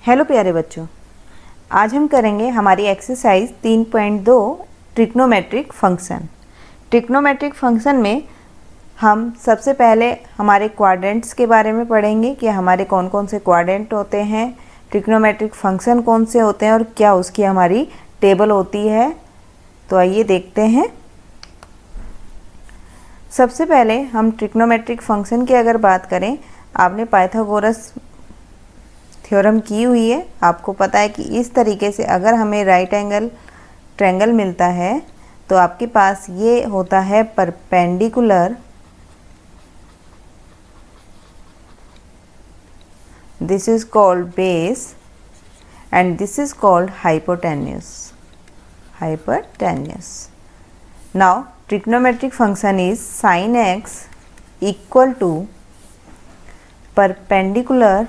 Hello प्यारे बच्चों, आज हम करेंगे हमारी exercise 3.2 trigonometric function. Trigonometric function में हम सबसे पहले हमारे क्वाड्रेंट्स के बारे में पढ़ेंगे कि हमारे कौन कौन से क्वाड्रेंट होते हैं, ट्रिग्नोमेट्रिक फंक्शन कौन से होते हैं और क्या उसकी हमारी टेबल होती है। तो आइए देखते हैं। सबसे पहले हम ट्रिग्नोमेट्रिक फंक्शन की अगर बात करें, आपने पाइथागोरस थ्योरम की हुई है। आपको पता है कि इस तरीके से अगर हमें राइट एंगल ट्रायंगल मिलता है तो आपके पास ये होता है perpendicular, this is called base and this is called hypotenuse. Now trigonometric function is sin x equal to perpendicular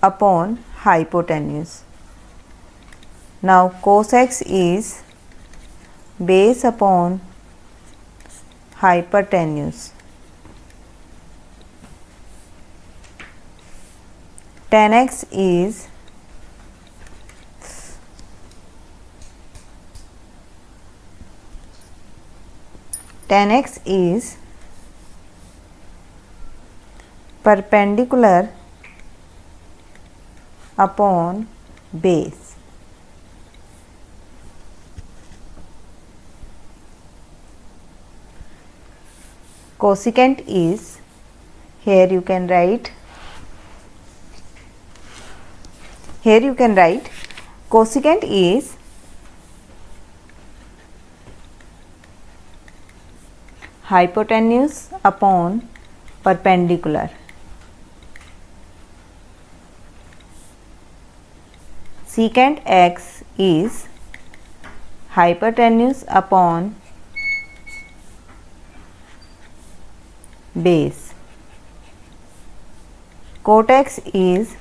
upon hypotenuse. Now cos x is base upon hypotenuse. Tan x is perpendicular upon base. Cosecant is, here you can write cosecant is hypotenuse upon perpendicular. Secant x is hypotenuse upon base. Cot x is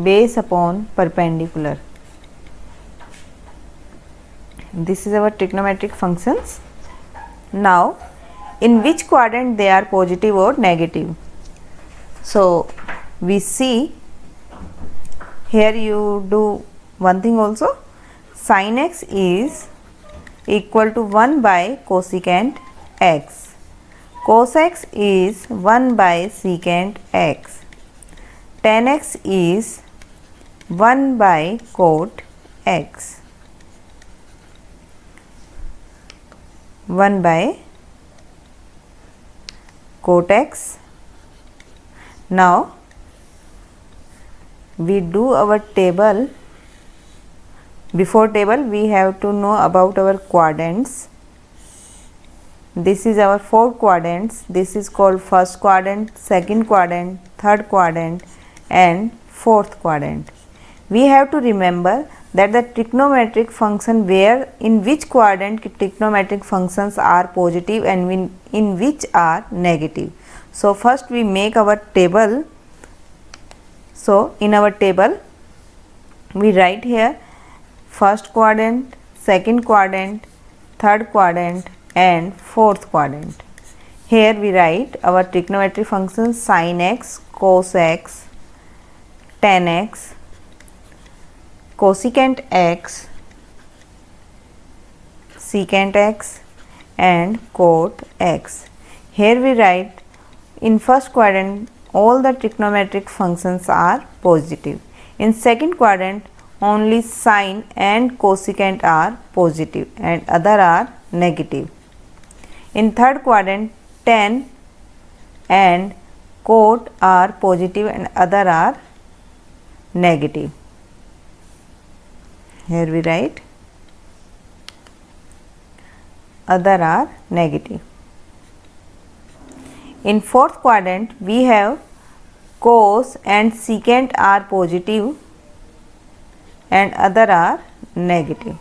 base upon perpendicular. This is our trigonometric functions. Now, in which quadrant they are positive or negative? So, we see here you do one thing also. Sin x is equal to 1 by cosecant x. Cos x is 1 by secant x. Tan x is 1 by cot x. 1 by cot x. Now we do our table. Before table we have to know about our quadrants. This is our 4 quadrants. This is called first quadrant, second quadrant, third quadrant and fourth quadrant. We have to remember that the trigonometric function, where in which quadrant trigonometric functions are positive and in which are negative. So first we make our table. So in our table we write here first quadrant, second quadrant, third quadrant and fourth quadrant. Here we write our trigonometric functions: sin x, cos x, tan x, cosecant x, secant x and cot x. Here we write in first quadrant all the trigonometric functions are positive. In second quadrant only sine and cosecant are positive and other are negative. In third quadrant tan and cot are positive and other are negative. Here we write other are negative. In fourth quadrant we have cos and secant are positive and other are negative.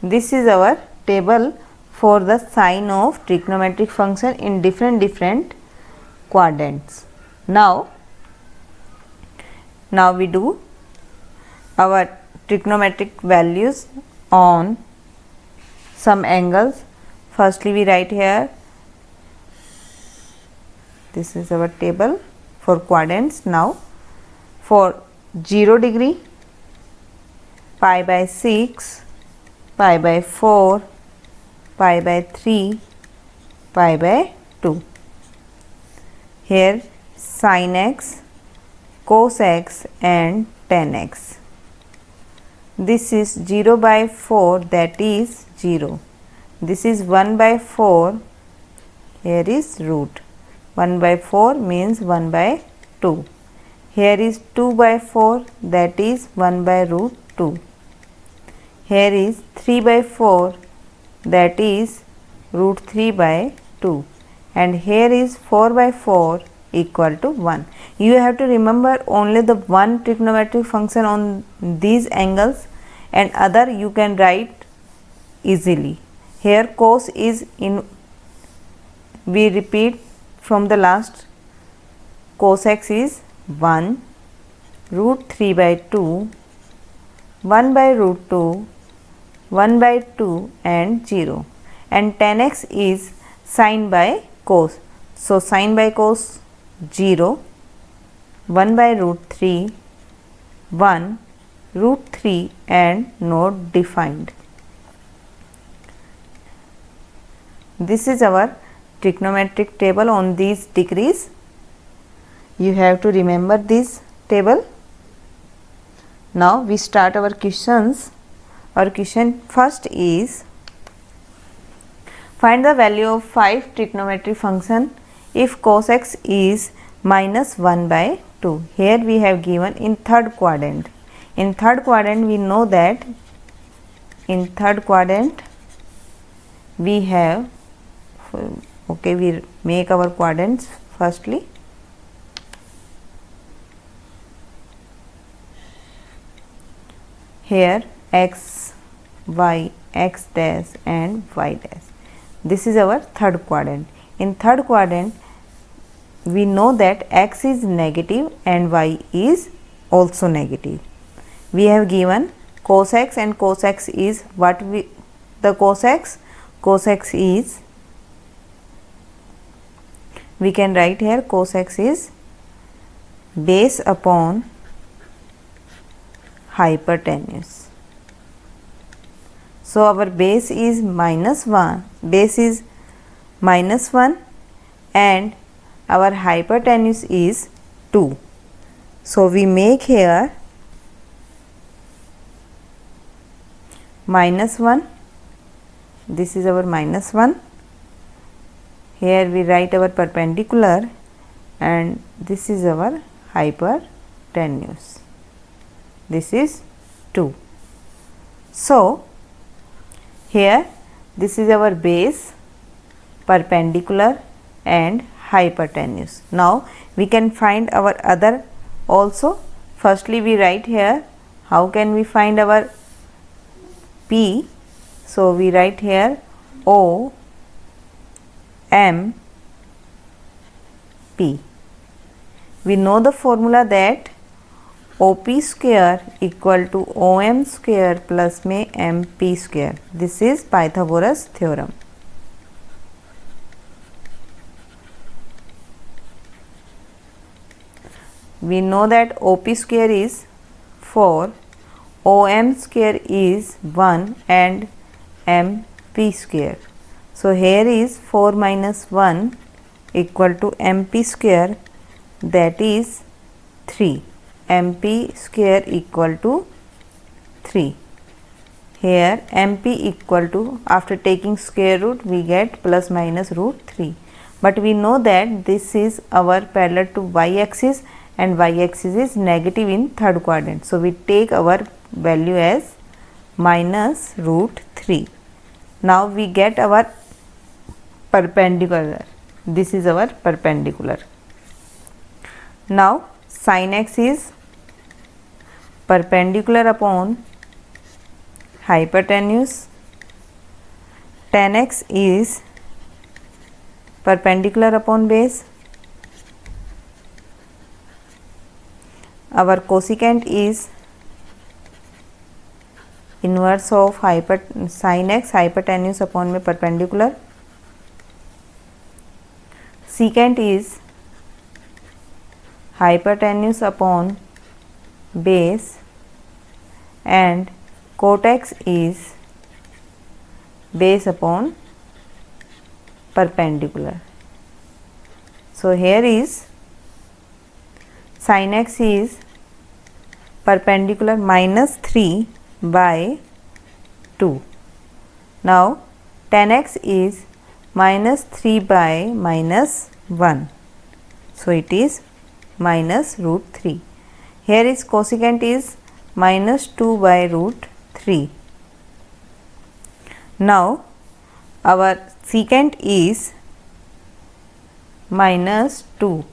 This is our table for the sign of trigonometric function in different quadrants. Now we do our trigonometric values on some angles. Firstly we write here, this is our table for quadrants. Now for 0 degree, pi by 6, pi by 4, pi by 3, pi by 2. Here sin x, cos x and tan x. This is 0 by 4, that is 0. This is 1 by 4, here is root. 1 by 4 means 1 by 2. Here is 2 by 4, that is 1 by root 2. Here is 3 by 4, that is root 3 by 2. And here is 4 by 4 equal to 1. You have to remember only the one trigonometric function on these angles, and other you can write easily. Here cos is in, we repeat from the last, cos x is 1, root 3 by 2, 1 by root 2, 1 by 2 and 0. And tan x is sin by cos. So sin by cos 0, 1 by root 3, 1, root 3 and not defined. This is our trigonometric table on these degrees. You have to remember this table. Now we start our questions. Our question first is, find the value of 5 trigonometric function if cos x is minus 1 by 2. Here we have given in third quadrant. In third quadrant we know that in third quadrant we have, okay, we make our quadrants firstly. Here x, y, x dash and y dash. This is our third quadrant. In third quadrant we know that x is negative and y is also negative. We have given cos x, and cos x is what the cos x is, we can write here cos x is base upon hypotenuse. So our base is minus 1, and our hypotenuse is 2. So we make here minus 1, this is our minus 1. Here we write our perpendicular, and this is our hypotenuse. This is 2. So here this is our base, perpendicular and hypotenuse. Now we can find our other also. Firstly we write here, how can we find our P? So we write here O M P. We know the formula that OP square equal to OM square plus में MP square. This is Pythagoras theorem. We know that OP square is 4, OM square is 1 and MP square. So here is 4 minus 1 equal to MP square, that is 3. MP square equal to 3. Here MP equal to, after taking square root we get plus minus root 3. But we know that this is our parallel to y axis, and y axis is negative in third quadrant. So we take our value as minus root 3. Now we get our perpendicular. This is our perpendicular. Now sin x is perpendicular upon hypotenuse, tan x is perpendicular upon base, our cosecant is inverse of sin x, hypotenuse upon में perpendicular, secant is hypotenuse upon base and cortex is base upon perpendicular. So here is sin x is perpendicular minus 3 by 2. Now tan x is minus 3 by minus 1. So it is minus root 3. Here is cosecant is minus 2 by root 3. Now our secant is minus 2.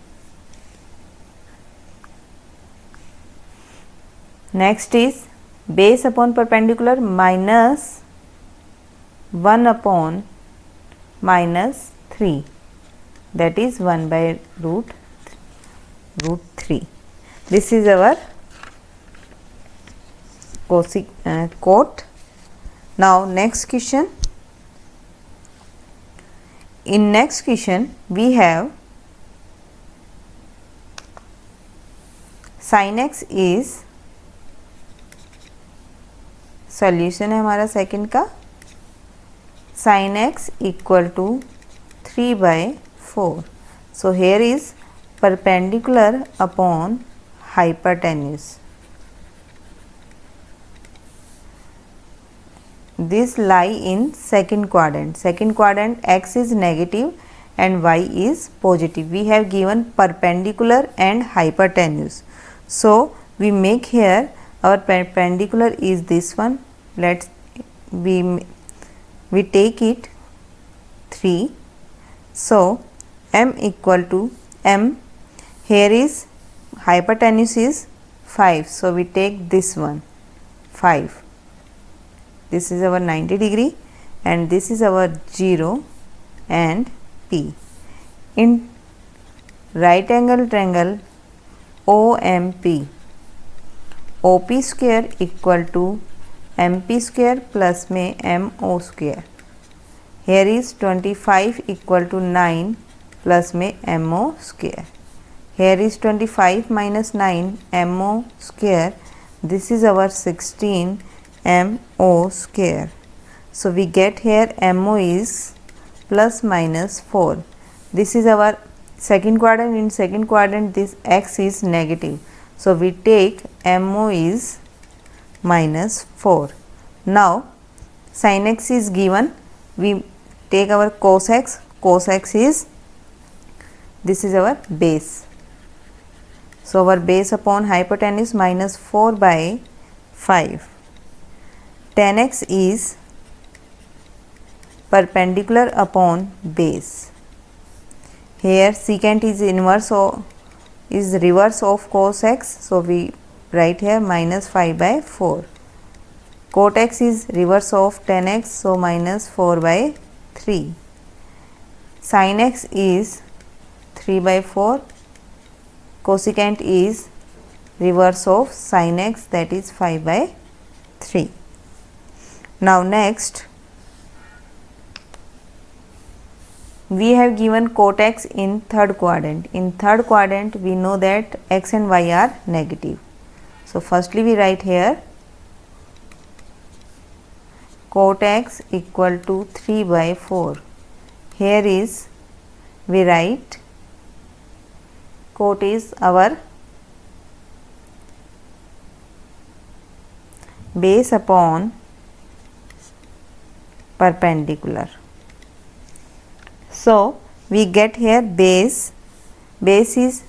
Next is base upon perpendicular minus 1 upon minus 3, that is 1 by root 3. This is our quote. Now next question. In next question we have sin x is, solution है हमारा second का, sin x equal to 3 by 4. So here is perpendicular upon hypotenuse. This lie in second quadrant. Second quadrant x is negative and y is positive. We have given perpendicular and hypotenuse. So we make here our perpendicular is this one. Let's we take it 3. So m equal to m, here is hypotenuse is 5. So we take this one 5. This is our 90 degree and this is our 0 and P. In right angle triangle OMP, OP square equal to MP square plus में MO square. Here is 25 equal to 9 plus में MO square. Here is 25 minus 9 MO square. This is our 16 MO square. So we get here MO is plus minus 4. This is our second quadrant. In second quadrant this x is negative. So we take MO is minus 4. Now sin x is given. We take our cos x. Cos x is, this is our base. So our base upon hypotenuse minus 4 by 5. Tan x is perpendicular upon base. Here secant is inverse of, is reverse of cos x. So we write here minus 5 by 4. Cot x is reverse of tan x. So minus 4 by 3. Sin x is 3 by 4. Cosecant is reverse of sin x, that is 5 by 3. Now next we have given cot x in third quadrant. In third quadrant we know that x and y are negative. So firstly we write here cot x equal to 3 by 4. Here is we write cot is our base upon perpendicular. So we get here base is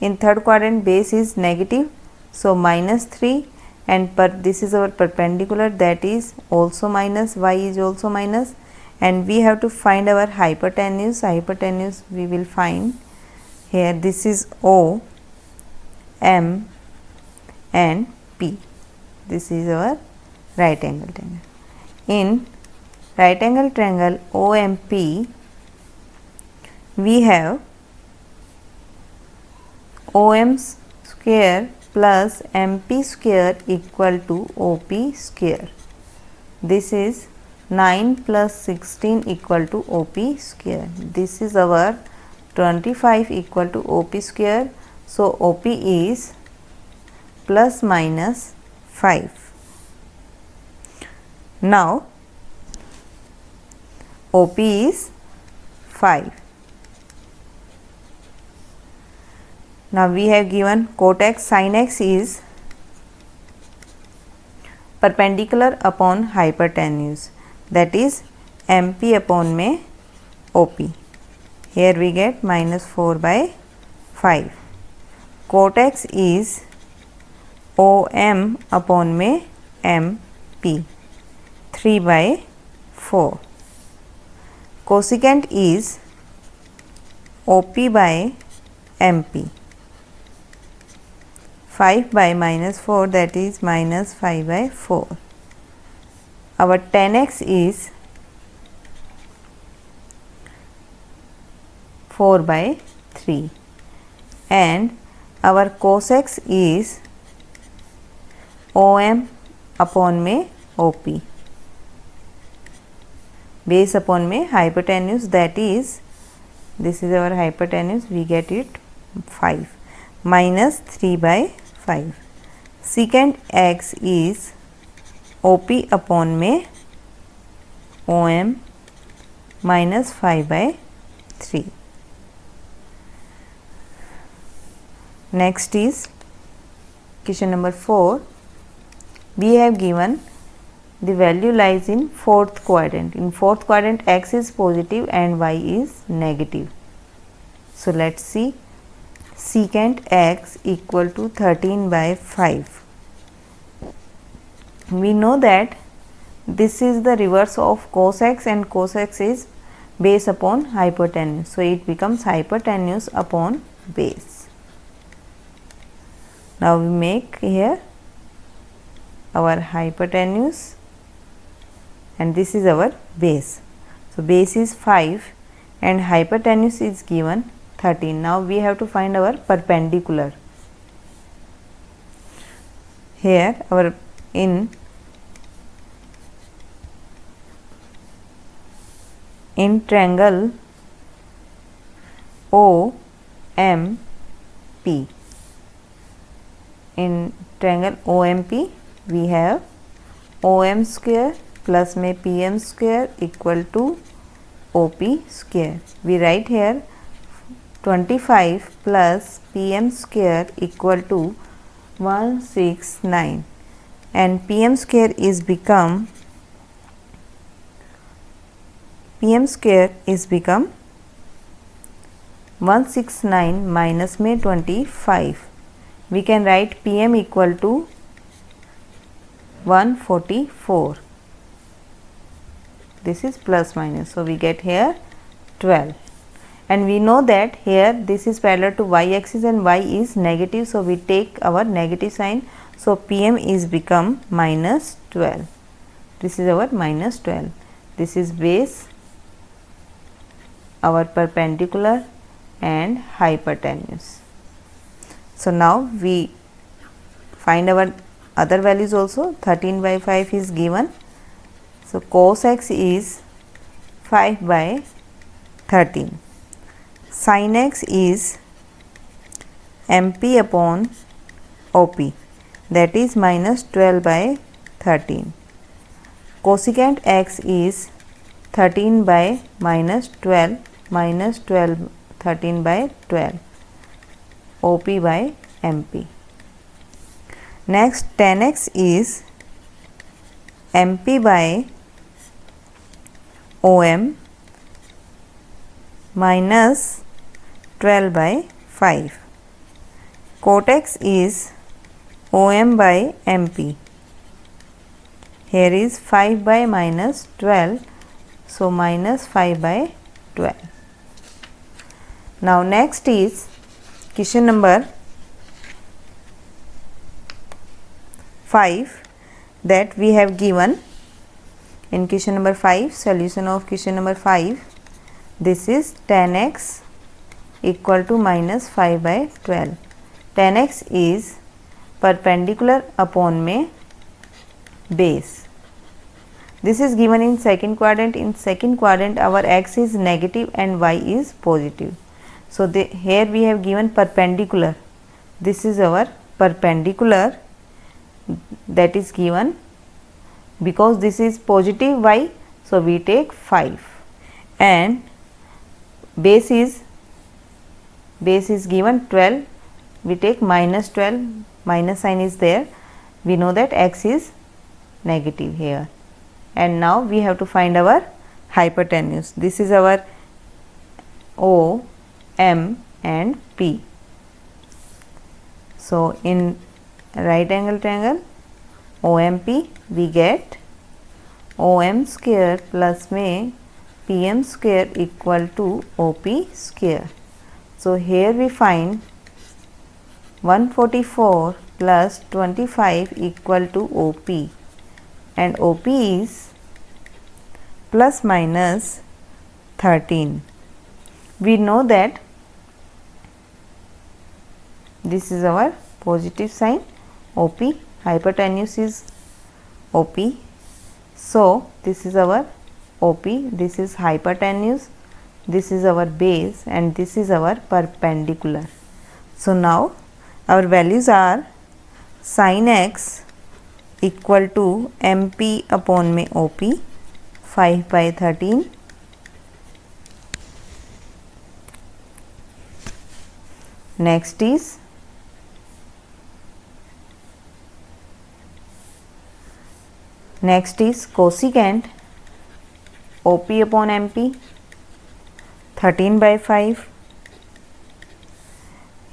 in third quadrant, base is negative. So minus 3, and this is our perpendicular, that is also minus, y is also minus, and we have to find our hypotenuse. Hypotenuse we will find here, this is O, M and P. This is our right angle triangle. In right angle triangle OMP we have OM square plus MP square equal to OP square. This is 9 plus 16 equal to OP square. This is our 25 equal to OP square. So OP is plus minus 5. Now OP is 5. Now we have given cot x sin x is perpendicular upon hypotenuse, that is MP upon में OP. Here we get minus 4 by 5. Cot x is OM upon में MP, 3 by 4. Cosecant is OP by MP, 5 by minus 4, that is minus 5 by 4. Our tan x is 4 by 3 and our cos x is OM upon में OP, base upon में hypotenuse, that is this is our hypotenuse, we get it 5 minus 3 by 5. Secant x is OP upon में OM minus 5 by 3. Next is question number 4. We have given the value lies in fourth quadrant. In fourth quadrant x is positive and y is negative. So let's see. Secant x equal to 13 by 5. We know that this is the reverse of cos x and cos x is base upon hypotenuse. So it becomes hypotenuse upon base. Now we make here our hypotenuse and this is our base. So base is 5 and hypotenuse is given 13. Now we have to find our perpendicular. Here our in triangle OMP, in triangle OMP we have OM square plus में PM square equal to OP square. We write here 25 plus PM square equal to 169 and PM square is become 169 minus में 25. We can write PM equal to 144. This is plus minus, so we get here 12. And we know that here this is parallel to y axis and y is negative, so we take our negative sign. So PM is become minus 12. This is our minus 12. This is base, our perpendicular and hypotenuse. So now we find our other values also. 13 by 5 is given. So cos x is 5 by 13. Sin x is MP upon OP, that is minus 12 by 13. Cosecant x is 13 by minus 12 13 by 12, OP by MP. Next tan x is MP by OM minus 12 by 5. Cot x is OM by MP. Here is 5 by minus 12, so minus 5 by 12. Now next is question number 5 that we have given in question number 5. Solution of question number 5. This is tan x equal to minus 5 by 12. Tan x is perpendicular upon में base. This is given in second quadrant. In second quadrant our x is negative and y is positive. So here we have given perpendicular. this is our perpendicular that is given. Because this is positive y, so we take 5, and base is given 12, we take minus 12, minus sign is there, we know that x is negative here. And now we have to find our hypotenuse. This is our O, M and P. So in right angle triangle OMP, we get OM square plus में PM square equal to OP square. So here we find 144 plus 25 equal to OP, and OP is plus minus 13. We know that this is our positive sign OP, hypotenuse is OP. So this is our OP, this is hypotenuse, this is our base, and this is our perpendicular. So now our values are sin x equal to MP upon में OP 5/13, next is cosecant OP upon MP 13/5.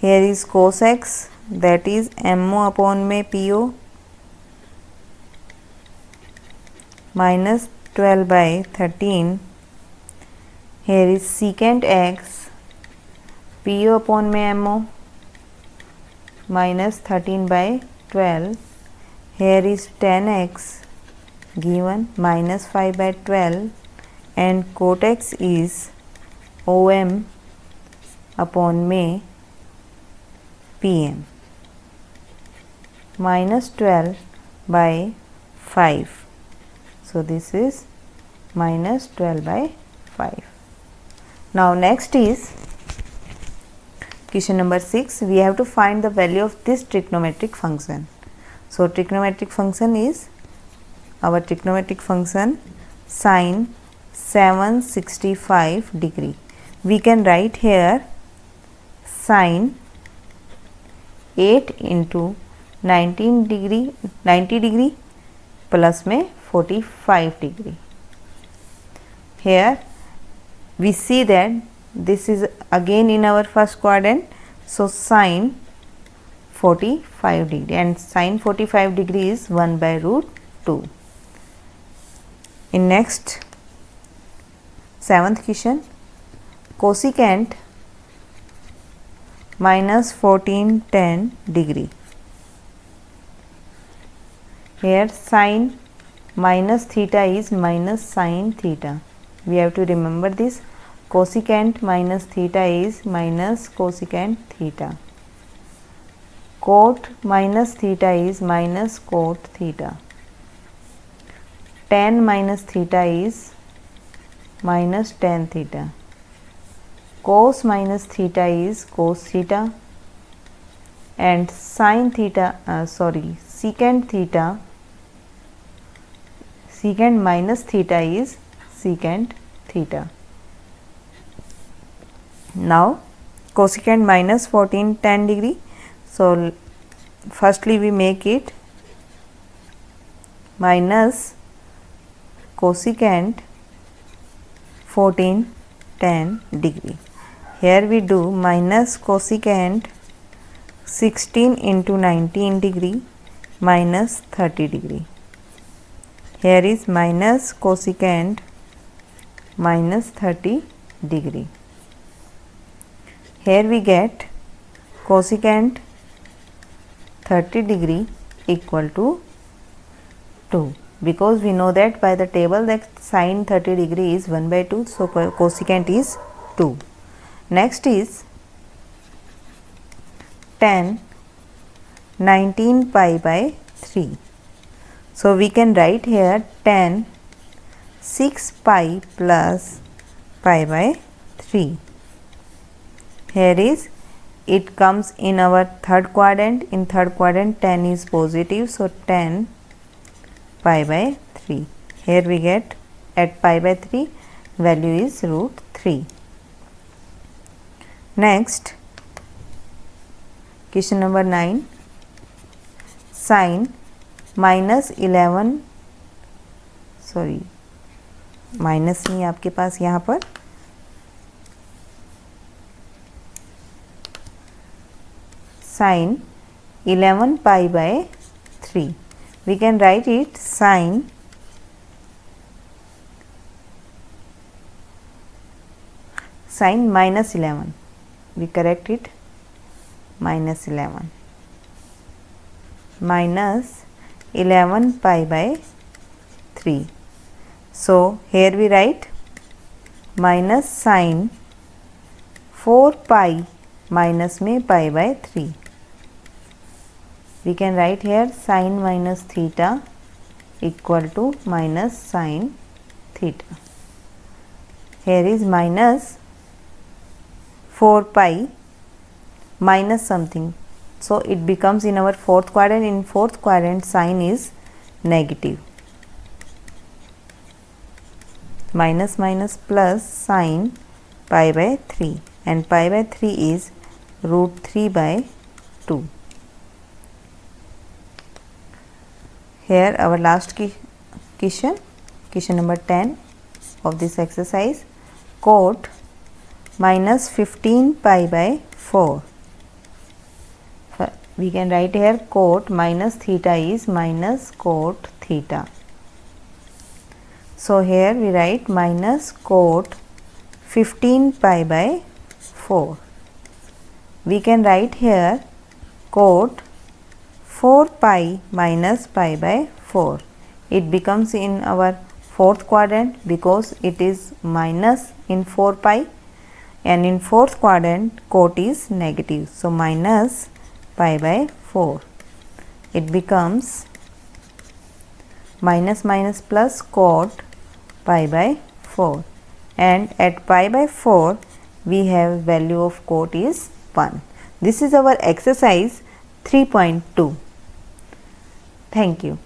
Here is cos x, that is MO upon में PO minus 12/13. Here is secant x, PO upon में MO minus 13/12. Here is tan x given minus 5/12, and cot x is OM upon में PM minus 12/5. So this is minus 12/5. Now next is question number 6. We have to find the value of this trigonometric function. So trigonometric function is our trigonometric function sin 765 degree. We can write here sin 8 into 90 degree plus में 45 degree. Here we see that this is again in our first quadrant, so sin 45 degree, and sin 45 degree is 1/√2. In next 7th question, cosecant minus 1410 degree. Here sin minus theta is minus sin theta. We have to remember this. Cosecant minus theta is minus cosecant theta. Cot minus theta is minus cot theta. Tan minus theta is minus tan theta. Cos minus theta is cos theta, and sin theta secant minus theta is secant theta. Now cosecant minus 1410 degree. So firstly we make it minus cosecant 1410 degree. Here we do minus cosecant 16 into 19 degree minus 30 degree. Here is minus cosecant minus 30 degree. Here we get cosecant 30 degree equal to 2, because we know that by the table that sin 30 degree is 1/2, so cosecant is 2. Next is tan 19 pi by 3. So we can write here tan 6 pi plus pi by 3. Here is it comes in our third quadrant. In third quadrant 10 is positive, so 10 pi by 3. Here we get at pi by 3 value is root 3. Next, question number 9, sin minus 11, sorry minus नहीं आपके पास यहाँ पर, sin 11 pi by 3. We can write it sin minus 11. We correct it, minus 11 minus 11 pi by 3. So here we write minus sin 4 pi minus में pi by 3. We can write here sin minus theta equal to minus sin theta. Here is minus 4 pi minus something, so it becomes in our fourth quadrant. In fourth quadrant sign is negative. Minus minus plus sin pi by 3, and pi by 3 is root 3 by 2. Here our last question number 10 of this exercise, cot minus 15 pi by 4. We can write here cot minus theta is minus cot theta. So here we write minus cot 15 pi by 4. We can write here cot 4 pi minus pi by 4. It becomes in our fourth quadrant because it is minus in 4 pi, and in fourth quadrant cot is negative. So minus pi by 4. It becomes minus minus plus cot pi by 4, and at pi by 4 we have value of cot is 1. This is our exercise 3.2. Thank you.